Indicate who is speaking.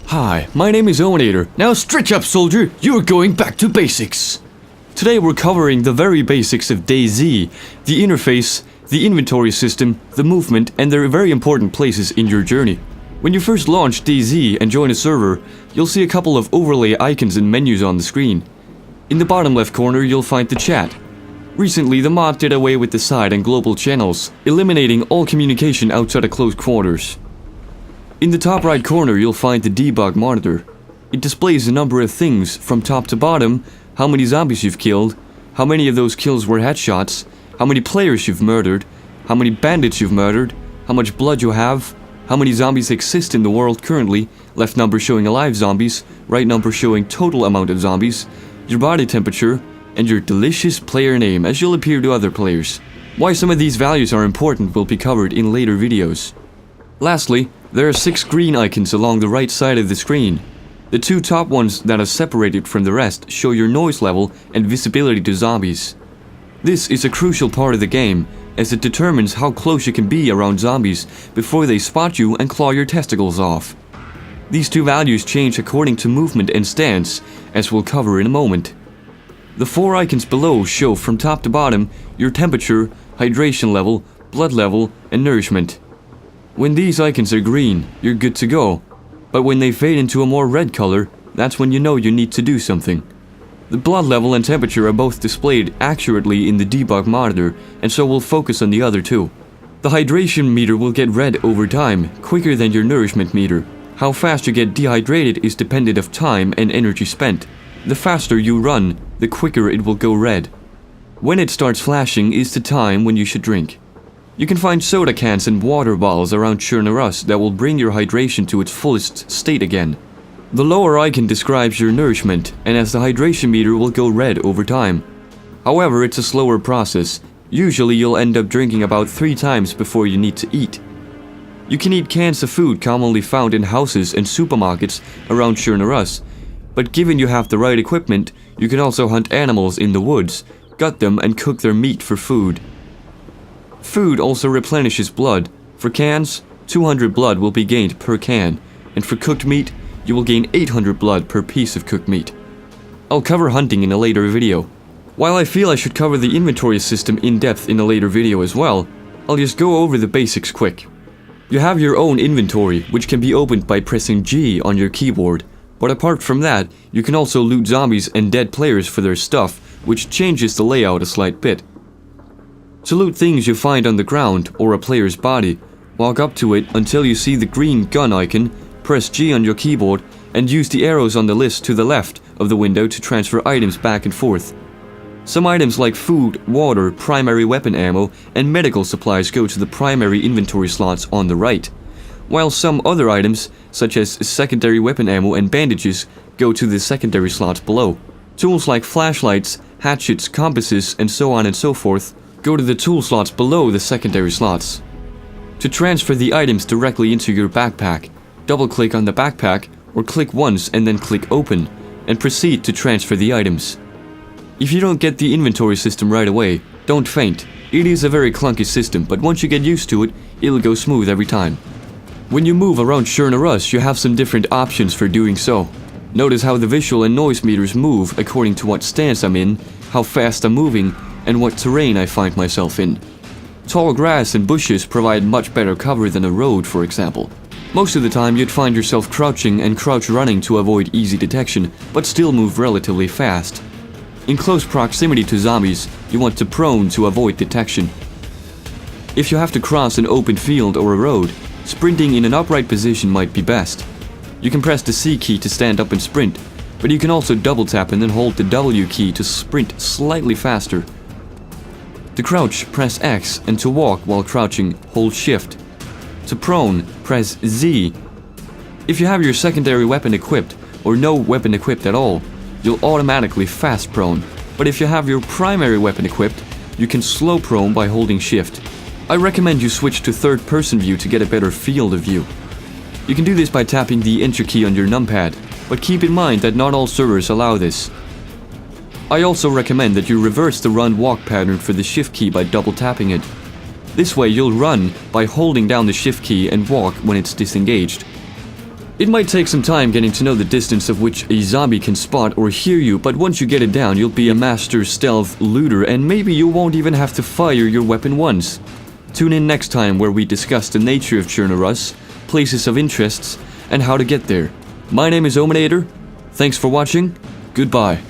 Speaker 1: Hi, my name is Onator. Now stretch up, soldier, you're going back to basics. Today we're covering the very basics of DayZ, the interface, the inventory system, the movement, and their very important places in your journey. When you first launch DayZ and join a server, you'll see a couple of overlay icons and menus on the screen. In the bottom left corner you'll find the chat. Recently the mod did away with the side and global channels, eliminating all communication outside of close quarters. In the top right corner you'll find the debug monitor. It displays a number of things from top to bottom: how many zombies you've killed, how many of those kills were headshots, how many players you've murdered, how many bandits you've murdered, how much blood you have, how many zombies exist in the world currently, left number showing alive zombies, right number showing total amount of zombies, your body temperature, and your delicious player name as you'll appear to other players. Why some of these values are important will be covered in later videos. Lastly, there are 6 green icons along the right side of the screen. The 2 top ones that are separated from the rest show your noise level and visibility to zombies. This is a crucial part of the game, as it determines how close you can be around zombies before they spot you and claw your testicles off. These 2 values change according to movement and stance, as we'll cover in a moment. The 4 icons below show from top to bottom your temperature, hydration level, blood level, and nourishment. When these icons are green, you're good to go, but when they fade into a more red color, that's when you know you need to do something. The blood level and temperature are both displayed accurately in the debug monitor, and so we'll focus on the other 2. The hydration meter will get red over time, quicker than your nourishment meter. How fast you get dehydrated is dependent of time and energy spent. The faster you run, the quicker it will go red. When it starts flashing is the time when you should drink. You can find soda cans and water bottles around Chernarus that will bring your hydration to its fullest state again. The lower icon describes your nourishment, and as the hydration meter will go red over time. However, it's a slower process. Usually you'll end up drinking about 3 times before you need to eat. You can eat cans of food commonly found in houses and supermarkets around Chernarus, but given you have the right equipment, you can also hunt animals in the woods, gut them and cook their meat for food. Food also replenishes blood. For cans, 200 blood will be gained per can, and for cooked meat, you will gain 800 blood per piece of cooked meat. I'll cover hunting in a later video. While I feel I should cover the inventory system in depth in a later video as well, I'll just go over the basics quick. You have your own inventory, which can be opened by pressing G on your keyboard, but apart from that, you can also loot zombies and dead players for their stuff, which changes the layout a slight bit. To loot things you find on the ground or a player's body, walk up to it until you see the green gun icon, press G on your keyboard, and use the arrows on the list to the left of the window to transfer items back and forth. Some items like food, water, primary weapon ammo, and medical supplies go to the primary inventory slots on the right, while some other items, such as secondary weapon ammo and bandages, go to the secondary slots below. Tools like flashlights, hatchets, compasses, and so on and so forth go to the tool slots below the secondary slots. To transfer the items directly into your backpack, double-click on the backpack or click once and then click open, and proceed to transfer the items. If you don't get the inventory system right away, don't faint. It is a very clunky system, but once you get used to it, it'll go smooth every time. When you move around Chernarus, you have some different options for doing so. Notice how the visual and noise meters move according to what stance I'm in, how fast I'm moving, and what terrain I find myself in. Tall grass and bushes provide much better cover than a road, for example. Most of the time you'd find yourself crouching and crouch running to avoid easy detection, but still move relatively fast. In close proximity to zombies, you want to prone to avoid detection. If you have to cross an open field or a road, sprinting in an upright position might be best. You can press the C key to stand up and sprint, but you can also double tap and then hold the W key to sprint slightly faster. To crouch, press X, and to walk while crouching, hold Shift. To prone, press Z. If you have your secondary weapon equipped, or no weapon equipped at all, you'll automatically fast prone, but if you have your primary weapon equipped, you can slow prone by holding Shift. I recommend you switch to third-person view to get a better field of view. You can do this by tapping the Enter key on your numpad, but keep in mind that not all servers allow this. I also recommend that you reverse the run-walk pattern for the Shift key by double-tapping it. This way you'll run by holding down the Shift key and walk when it's disengaged. It might take some time getting to know the distance of which a zombie can spot or hear you, but once you get it down, you'll be a master stealth looter, and maybe you won't even have to fire your weapon once. Tune in next time where we discuss the nature of Chernarus, places of interests, and how to get there. My name is Ominator. Thanks for watching. Goodbye.